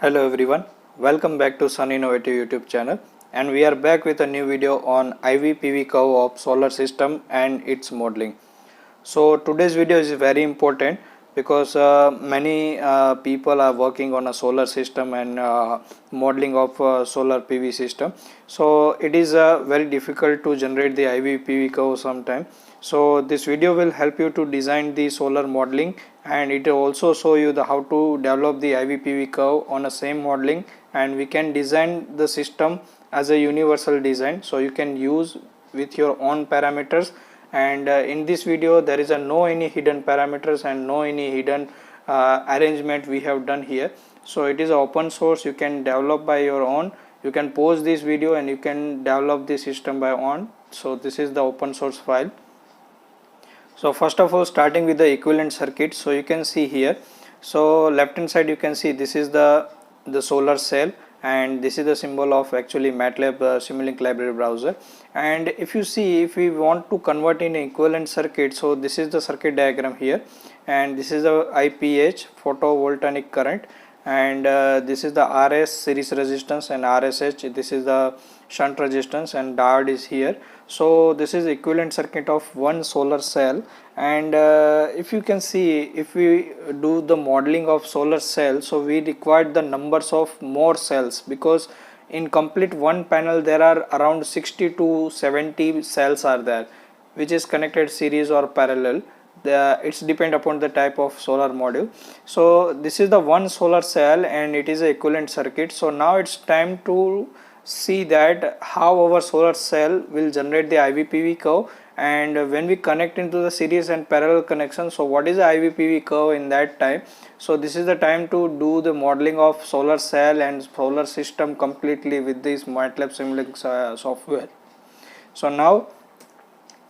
Hello everyone, welcome back to Sun Innovative YouTube channel, and we are back with a new video on IV PV curve of solar system and its modeling. So today's video is very important because many people are working on a solar system and modeling of solar PV system. So it is very difficult to generate the IV PV curve sometime. So this video will help you to design the solar modeling, and it will also show you the how to develop the IV PV curve on a same modeling, and we can design the system as a universal design, so you can use with your own parameters. And in this video there is no any hidden parameters and no any hidden arrangement we have done here. So it is open source, you can develop by your own, you can pause this video and you can develop the system by own. So this is the open source file. So first of all, starting with the equivalent circuit, so you can see here, so left hand side you can see this is the solar cell, and this is the symbol of actually MATLAB Simulink library browser. And if you see, if we want to convert in equivalent circuit, so this is the circuit diagram here, and this is the IPH, photovoltaic current, and this is the RS, series resistance, and RSH, this is the shunt resistance, and diode is here. So this is equivalent circuit of one solar cell. And if you can see, if we do the modeling of solar cell, so we require the numbers of more cells, because in complete one panel there are around 60 to 70 cells are there, which is connected series or parallel. It's depend upon the type of solar module. So this is the one solar cell and it is a equivalent circuit. So now it's time to see that how our solar cell will generate the IVPV curve, and when we connect into the series and parallel connection, so what is the IVPV curve in that time. So this is the time to do the modeling of solar cell and solar system completely with this MATLAB Simulink software. So now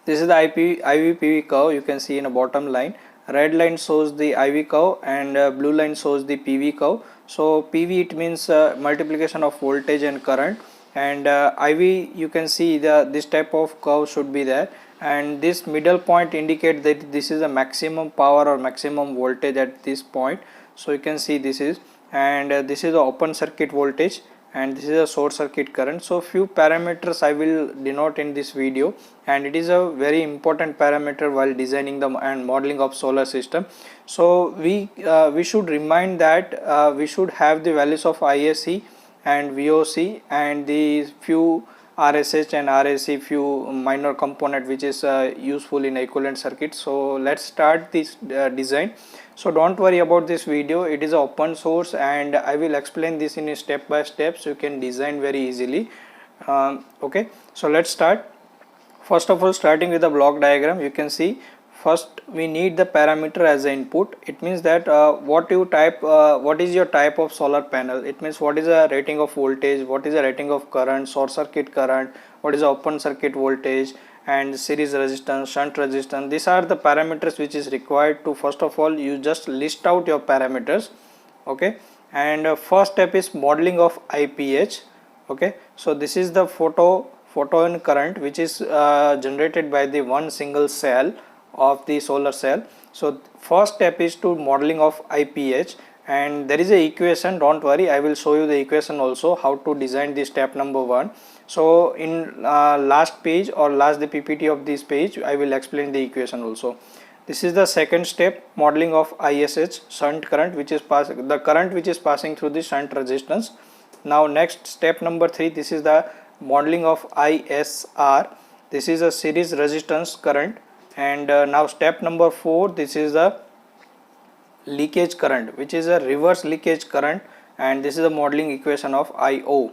this is the IVPV curve, you can see in a bottom line. Red line shows the IV curve and blue line shows the PV curve. So PV, it means multiplication of voltage and current, and IV, you can see this type of curve should be there, and this middle point indicate that this is a maximum power or maximum voltage at this point. So you can see this is, and this is the open circuit voltage, and this is a short circuit current. So few parameters I will denote in this video, and it is a very important parameter while designing the and modeling of solar system. So we should remind that we should have the values of ISC and VOC and the few RSH and RSC, few minor component which is useful in equivalent circuit. So let's start this design. So don't worry about this video, it is open source and I will explain this in a step by step so you can design very easily. Okay, so let's start. First of all, starting with the block diagram, you can see first we need the parameter as an input. It means that what you type, what is your type of solar panel. It means what is the rating of voltage, what is the rating of current, short circuit current, what is the open circuit voltage, and series resistance, shunt resistance. These are the parameters which is required to, first of all, you just list out your parameters. Okay, and first step is modeling of IPH. Okay, so this is the photon current which is generated by the one single cell of the solar cell. So first step is to modeling of IPH, and there is a equation, don't worry, I will show you the equation also how to design this step number 1. So in last page or last the PPT of this page I will explain the equation also. This is the second step, modeling of ISH, shunt current, which is the current which is passing through the shunt resistance. Now next step number 3, this is the modeling of ISR, this is a series resistance current. And now step number 4, this is the leakage current, which is a reverse leakage current, and this is the modeling equation of IO.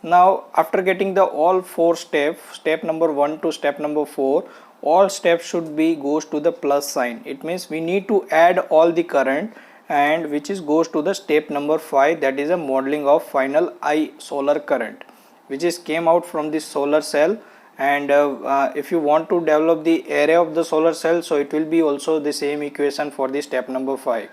Now after getting the all 4 steps, step number 1 to step number 4, all steps should be goes to the plus sign. It means we need to add all the current, and which is goes to the step number 5, that is a modeling of final I solar current, which is came out from this solar cell. And if you want to develop the area of the solar cell, so it will be also the same equation for the step number 5.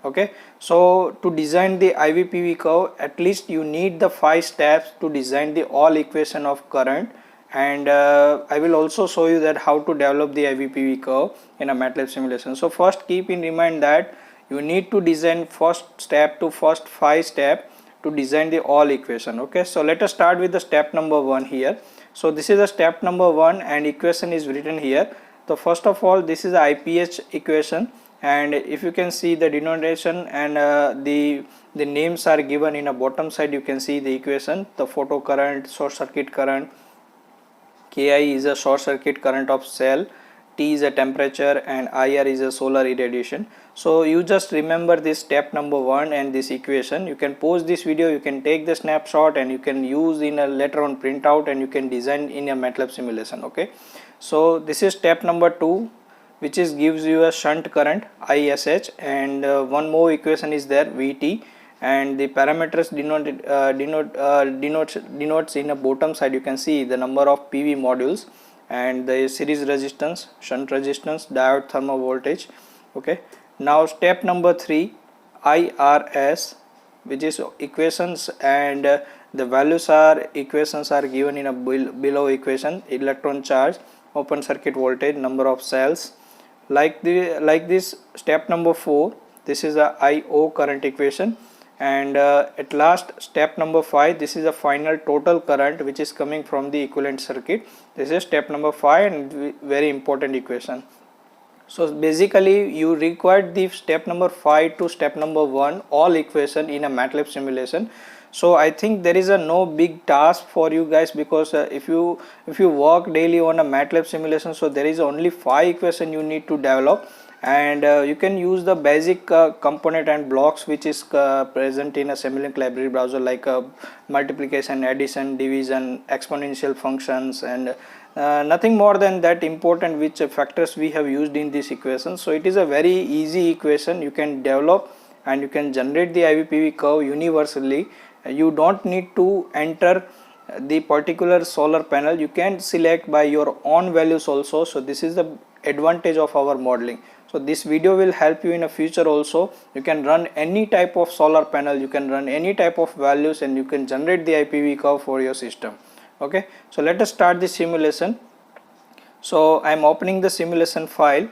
Okay, so to design the IVPV curve, at least you need the 5 steps to design the all equation of current, and I will also show you that how to develop the IVPV curve in a MATLAB simulation. So first keep in mind that you need to design first step to first 5 step to design the all equation. Okay, so let us start with the step number 1 here. So this is the step number 1 and equation is written here. So first of all, this is the IPH equation, and if you can see the denotation and the names are given in a bottom side, you can see the equation. The photo current, short circuit current, Ki is a short circuit current of cell, T is a temperature, and IR is a solar irradiation. So you just remember this step number 1 and this equation. You can pause this video, you can take the snapshot, and you can use in a later on printout, and you can design in a MATLAB simulation. Okay, so this is step number 2, which is gives you a shunt current ISH, and one more equation is there, VT, and the parameters denotes in a bottom side. You can see the number of PV modules and the series resistance, shunt resistance, diode thermal voltage. Okay, now step number 3, IRS, which is equations, and the values are equations are given in a below equation: electron charge, open circuit voltage, number of cells. Like this step number 4, this is a IO current equation, and at last step number 5, this is a final total current which is coming from the equivalent circuit. This is step number 5 and very important equation. So basically you required the step number 5 to step number 1 all equation in a MATLAB simulation. So I think there is a no big task for you guys, because if you work daily on a MATLAB simulation, so there is only 5 equation you need to develop, and you can use the basic component and blocks which is present in a Simulink library browser, like multiplication, addition, division, exponential functions, and nothing more than that important which factors we have used in this equation. So it is a very easy equation you can develop, and you can generate the IVPV curve universally. You don't need to enter the particular solar panel, you can select by your own values also. So this is the advantage of our modeling. So this video will help you in a future also. You can run any type of solar panel, you can run any type of values, and you can generate the IPV curve for your system. Okay, so let us start the simulation. So I am opening the simulation file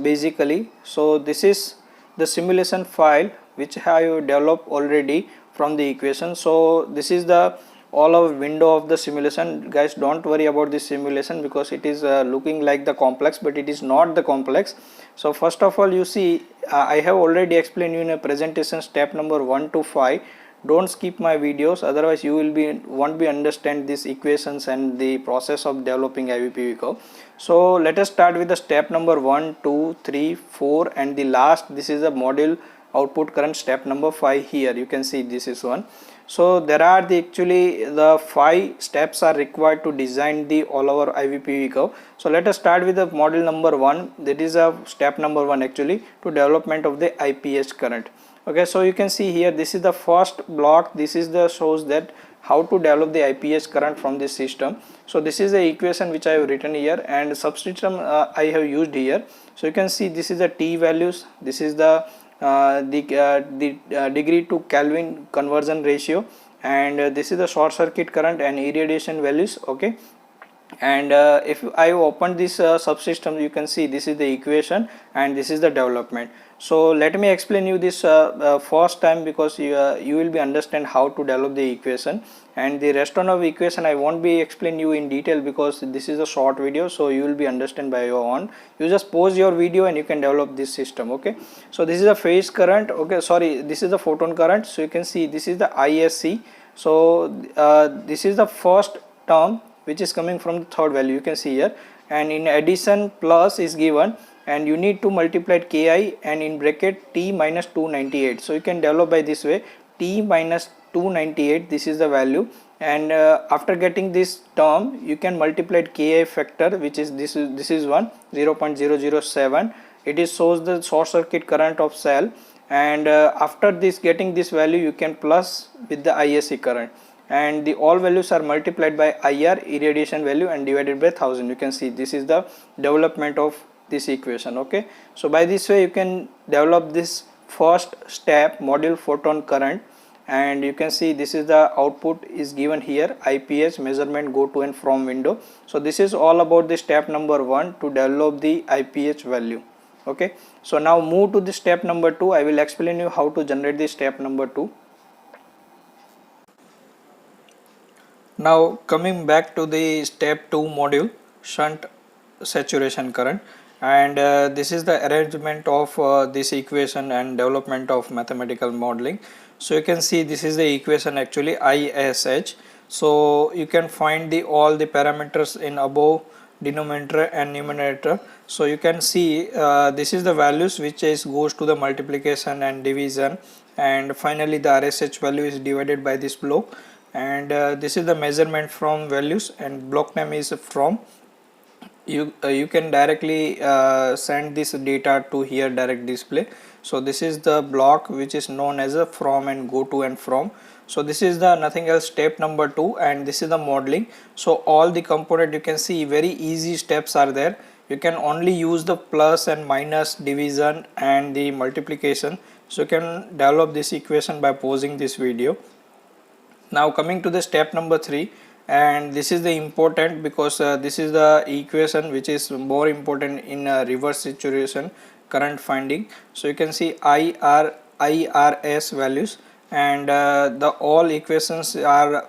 basically. So this is the simulation file which I have developed already from the equation. So this is the all our window of the simulation. Guys, don't worry about this simulation because it is looking like the complex, but it is not the complex. So first of all, you see I have already explained you in a presentation step number 1 to 5. Don't skip my videos, otherwise you will won't be understand these equations and the process of developing IVPV curve. So let us start with the step number 1, 2, 3, 4, and the last, this is a module output current step number 5. Here you can see this is one. So there are actually the 5 steps are required to design the all over IVPV curve. So let us start with the module number 1. That is a step number 1 actually, to development of the IPH current. Okay, so you can see here, this is the first block. This is the shows that how to develop the IPH current from this system. So this is the equation which I have written here, and subsystem I have used here. So you can see this is the T values, this is the degree to Kelvin conversion ratio, and this is the short circuit current and irradiation values. Okay, and if I open this subsystem, you can see this is the equation and this is the development. So let me explain you this first time, because you will be understand how to develop the equation, and the rest of the equation I won't be explain you in detail because this is a short video, so you will be understand by your own. You just pause your video and you can develop this system. Okay, so this is a phase current. Okay, sorry, this is the photon current. So you can see this is the ISC. So this is the first term which is coming from the third value, you can see here, and in addition plus is given, and you need to multiply Ki and in bracket T minus 298. So you can develop by this way, T minus 298, this is the value, and after getting this term you can multiply Ki factor, which is this is 0.007. it is shows the short circuit current of cell, and after this getting this value you can plus with the ISC current, and the all values are multiplied by IR irradiation value and divided by 1000. You can see this is the development of this equation. Okay, so by this way you can develop this first step module photon current, and you can see this is the output is given here, IPH measurement go to and from window. So this is all about the step number 1 to develop the IPH value. Okay, so now move to the step number 2. I will explain you how to generate the step number 2. Now coming back to the step 2 module, shunt saturation current, and this is the arrangement of this equation and development of mathematical modeling. So you can see this is the equation actually ISH. So you can find the all the parameters in above denominator and numerator. So you can see this is the values which is goes to the multiplication and division, and finally the RSH value is divided by this block, and this is the measurement from values, and block name is from. You can directly send this data to here direct display. So this is the block which is known as a from and go to and from. So this is the nothing else step number 2, and this is the modeling. So all the component you can see very easy steps are there. You can only use the plus and minus, division and the multiplication. So you can develop this equation by pausing this video. Now coming to the step number 3, and this is the important because this is the equation which is more important in reverse saturation current finding. So you can see IRS values, and the all equations are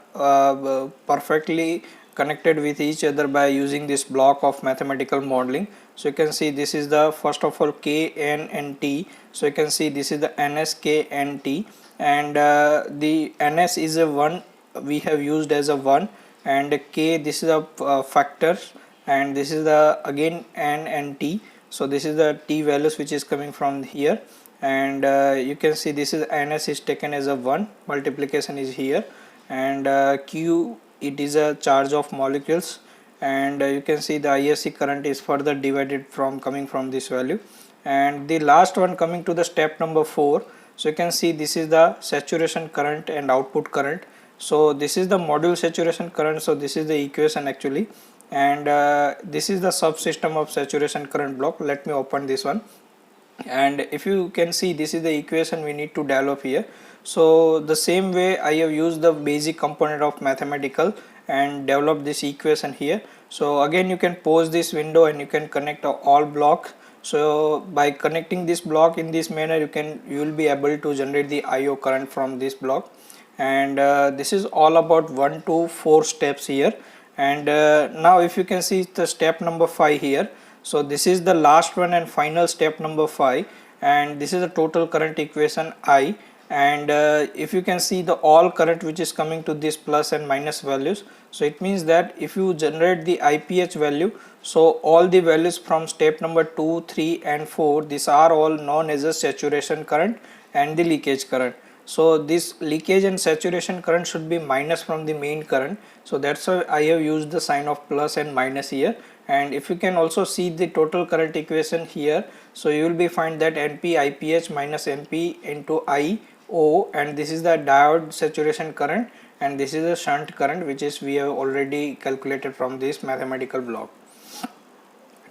perfectly connected with each other by using this block of mathematical modeling. So you can see this is the first of all K, N and T. So you can see this is the NS, K and T, and the NS is a 1, we have used as a 1, and K this is a factor, and this is the again N and T. So this is the T values which is coming from here, and you can see this is NS is taken as a 1, multiplication is here, and Q it is a charge of molecules, and you can see the ISC current is further divided from coming from this value. And the last one coming to the step number 4, so you can see this is the saturation current and output current. So this is the module saturation current, so this is the equation actually, and this is the subsystem of saturation current block. Let me open this one, and if you can see this is the equation we need to develop here. So the same way I have used the basic component of mathematical and develop this equation here. So again you can pause this window and you can connect all block. So by connecting this block in this manner you will be able to generate the IO current from this block, and this is all about 1 to 4 steps here. And now if you can see the step number 5 here, so this is the last one and final step number 5, and this is the total current equation I, and if you can see the all current which is coming to this plus and minus values. So it means that if you generate the IPH value, so all the values from step number 2, 3 and 4, these are all known as a saturation current and the leakage current. So this leakage and saturation current should be minus from the main current, so that's why I have used the sign of plus and minus here. And if you can also see the total current equation here, so you will be find that NP IPH minus NP into IO, and this is the diode saturation current, and this is the shunt current which is we have already calculated from this mathematical block.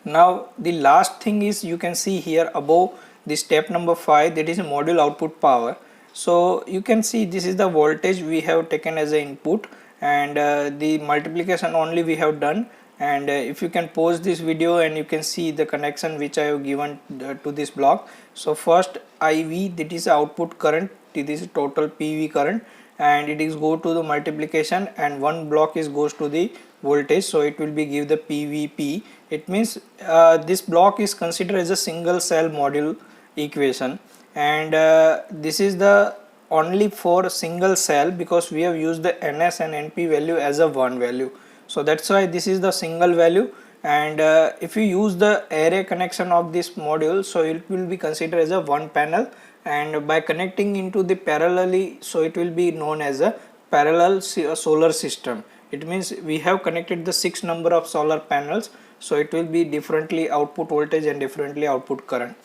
Now the last thing is you can see here above the step number 5, that is module output power. So you can see this is the voltage we have taken as an input, and the multiplication only we have done. And if you can pause this video and you can see the connection which I have given to this block. So first IV, that is output current, this is total PV current, and it is go to the multiplication, and one block is goes to the voltage, so it will be give the PVP. It means this block is considered as a single cell module equation, and this is the only for single cell because we have used the NS and NP value as a 1 value. So that's why this is the single value, and if you use the array connection of this module, so it will be considered as a 1 panel, and by connecting into the parallelly, so it will be known as a parallel solar system. It means we have connected the 6 number of solar panels, so it will be differently output voltage and differently output current.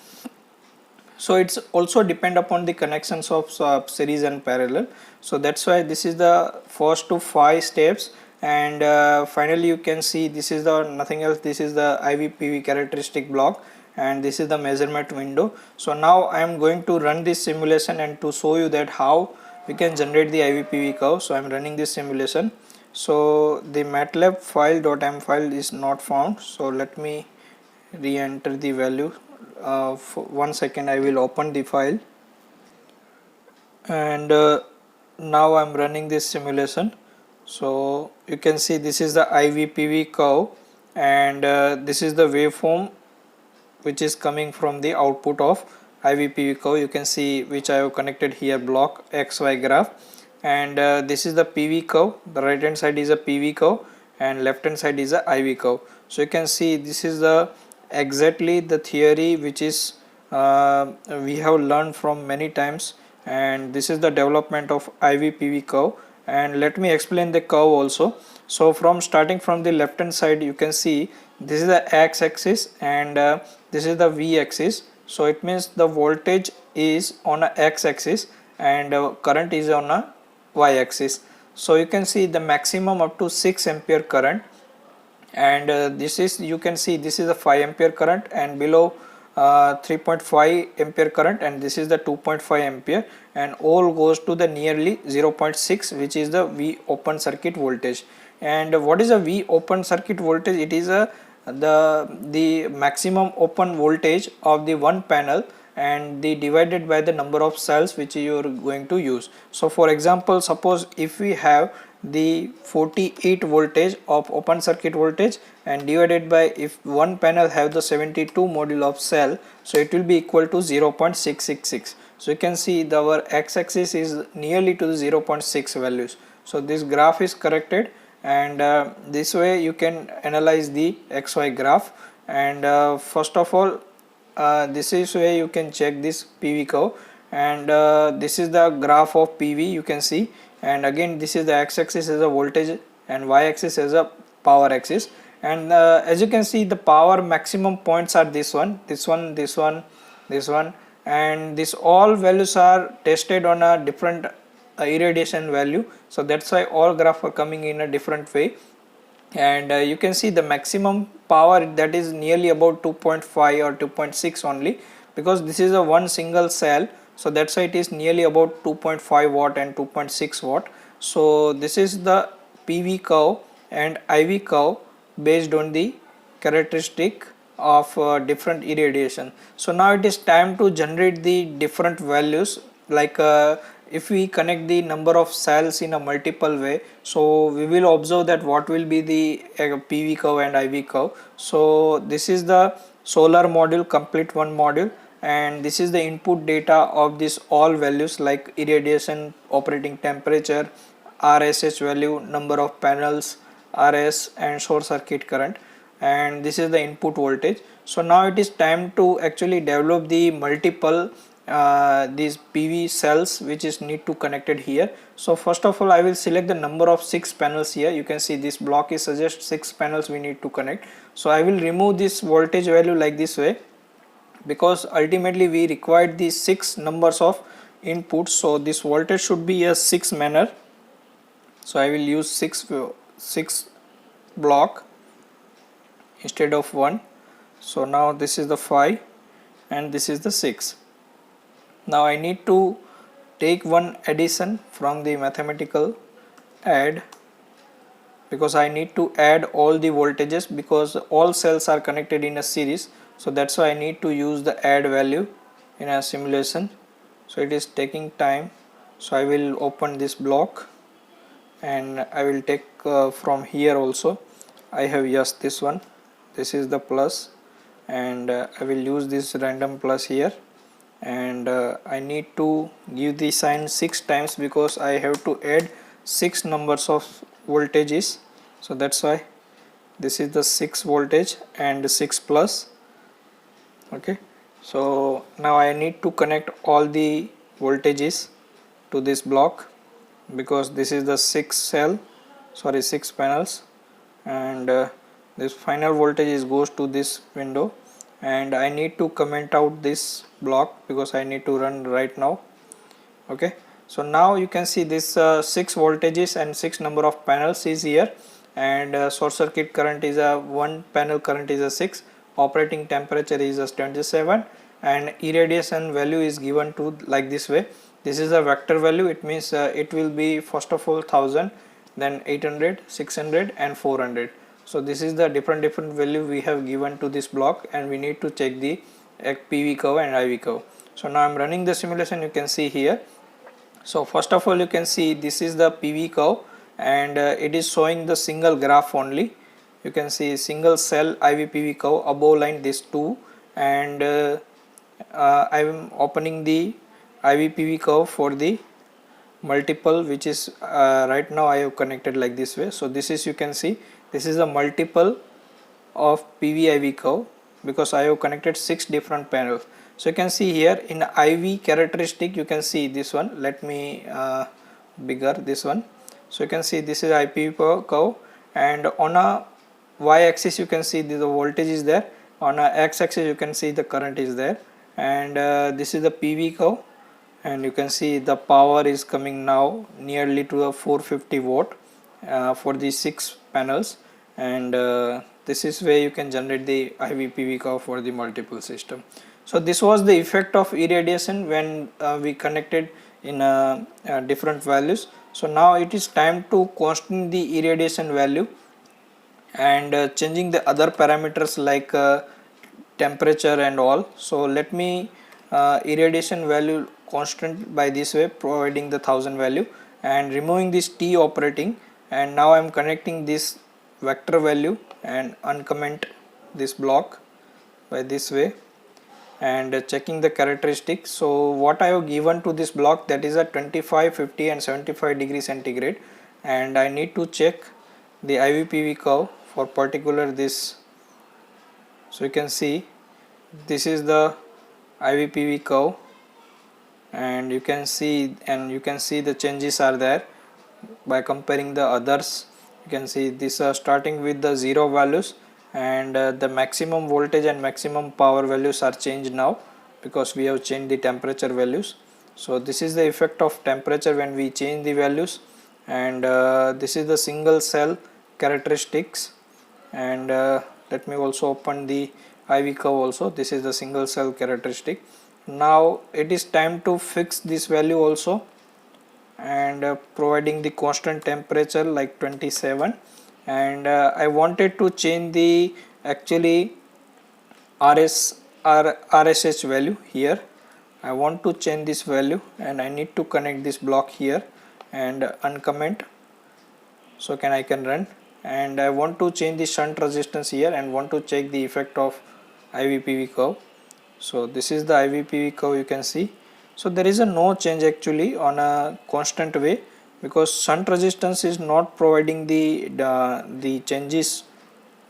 So it's also depend upon the connections of series and parallel. So that's why this is the first to 5 steps, and finally you can see this is the nothing else, this is the IVPV characteristic block, and this is the measurement window. So now I am going to run this simulation and to show you that how we can generate the IVPV curve. So I am running this simulation. So the MATLAB file.m file is not found, so let me re-enter the value. For 1 second I will open the file, and now I am running this simulation. So you can see this is the IVPV curve, and this is the waveform which is coming from the output of IVPV curve. You can see which I have connected here, block XY graph, and this is the PV curve. The right hand side is a PV curve and left hand side is a IV curve. So you can see this is the exactly the theory which is we have learned from many times, and this is the development of IVPV curve. And let me explain the curve also. So from starting from the left hand side, you can see this is the X axis and this is the V axis. So it means the voltage is on a X axis and current is on a Y axis. So you can see the maximum up to 6 ampere current, and this is, you can see this is a 5 ampere current, and below 3.5 ampere current, and this is the 2.5 ampere, and all goes to the nearly 0.6, which is the V open circuit voltage. And what is a V open circuit voltage? It is a the maximum open voltage of the one panel and the divided by the number of cells which you are going to use. So for example, suppose if we have the 48 voltage of open circuit voltage and divided by, if one panel have the 72 module of cell, so it will be equal to 0.666. So you can see our x-axis is nearly to the 0.6 values. So this graph is corrected, and this way you can analyze the XY graph. And first of all, this is where you can check this PV curve, and this is the graph of PV you can see, and again this is the x-axis as a voltage and y-axis as a power axis. And as you can see, the power maximum points are this one, this one, this one, this one, and this all values are tested on a different irradiation value. So that's why all graphs are coming in a different way. And you can see the maximum power, that is nearly about 2.5 or 2.6 only, because this is a one single cell. So that's why it is nearly about 2.5 watt and 2.6 watt. So this is the PV curve and IV curve based on the characteristic of different irradiation. So now it is time to generate the different values, like if we connect the number of cells in a multiple way, so we will observe that what will be the PV curve and IV curve. So this is the solar module, complete one module, and this is the input data of this all values like irradiation, operating temperature, RSH value, number of panels, RS, and short circuit current, and this is the input voltage. So now it is time to actually develop the multiple these PV cells which is need to connected here. So first of all, I will select the number of 6 panels here. You can see this block is suggest 6 panels we need to connect. So I will remove this voltage value like this way, because ultimately we require these 6 numbers of inputs. So this voltage should be a 6 manner. So I will use 6 block instead of 1. So now this is the 5 and this is the 6. Now I need to take one addition from the mathematical add, because I need to add all the voltages, because all cells are connected in a series. So that's why I need to use the add value in a simulation. So it is taking time. So I will open this block and I will take from here also. I have just this one, this is the plus, and I will use this random plus here, and I need to give the sign 6 times because I have to add 6 numbers of voltages. So that's why this is the 6 voltage and 6 plus. Okay, so now I need to connect all the voltages to this block, because this is the 6 panels, and this final voltage goes to this window, and I need to comment out this block because I need to run right now. Okay, so now you can see this 6 voltages and 6 number of panels is here, and short circuit current is a 1 panel current is a 6, operating temperature is a 27, and irradiation value is given to like this way. This is a vector value, it means it will be first of all 1000, then 800, 600 and 400. So this is the different value we have given to this block, and we need to check the PV curve and IV curve. So now I am running the simulation, you can see here. So first of all, you can see this is the PV curve and it is showing the single graph only. You can see single cell IV PV curve, above line this 2, and I am opening the IV PV curve for the multiple, which is right now I have connected like this way. So this is, you can see, this is a multiple of PV-IV curve, because I have connected 6 different panels. So you can see here in IV characteristic, you can see this one. Let me bigger this one. So you can see this is IPV curve, and on a y-axis you can see the voltage is there, on a x-axis you can see the current is there, and this is the PV curve, and you can see the power is coming now nearly to a 450 watt for these 6 panels, and this is where you can generate the IV PV curve for the multiple system. So this was the effect of irradiation when we connected in different values. So now it is time to constant the irradiation value and changing the other parameters like temperature and all. So let me irradiation value constant by this way, providing the 1000 value and removing this T operating, and now I am connecting this vector value and uncomment this block by this way and checking the characteristics. So what I have given to this block, that is a 25, 50 and 75 degree centigrade, and I need to check the IV PV curve for particular this. So you can see this is the IV PV curve, and you can see the changes are there by comparing the others. You can see this starting with the 0 values, and the maximum voltage and maximum power values are changed now because we have changed the temperature values. So this is the effect of temperature when we change the values, and this is the single cell characteristics, and let me also open the IV curve also. This is the single cell characteristic. Now it is time to fix this value also, and providing the constant temperature like 27, and I wanted to change the actually RSH value here. I want to change this value, and I need to connect this block here and uncomment, so I can run, and I want to change the shunt resistance here and want to check the effect of IV PV curve. So this is the IV PV curve, you can see. So there is a no change actually on a constant way, because shunt resistance is not providing the changes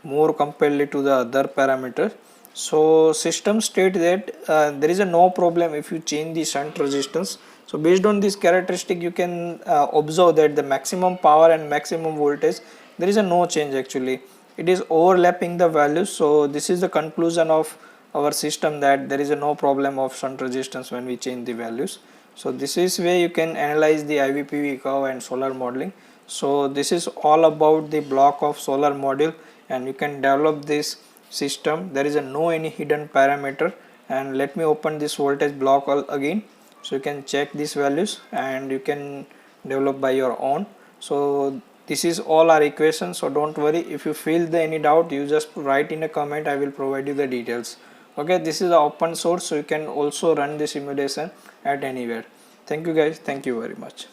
more comparatively to the other parameter. So system state that there is a no problem if you change the shunt resistance. So based on this characteristic, you can observe that the maximum power and maximum voltage, there is a no change actually. It is overlapping the values. So this is the conclusion of our system, that there is a no problem of shunt resistance when we change the values. So this is where you can analyze the IV PV curve and solar modeling. So this is all about the block of solar module, and you can develop this system. There is a no any hidden parameter, and let me open this voltage block again, so you can check these values and you can develop by your own. So this is all our equation, so don't worry. If you feel any doubt, you just write in a comment, I will provide you the details. Okay, this is the open source, so you can also run the simulation at anywhere. Thank you guys, thank you very much.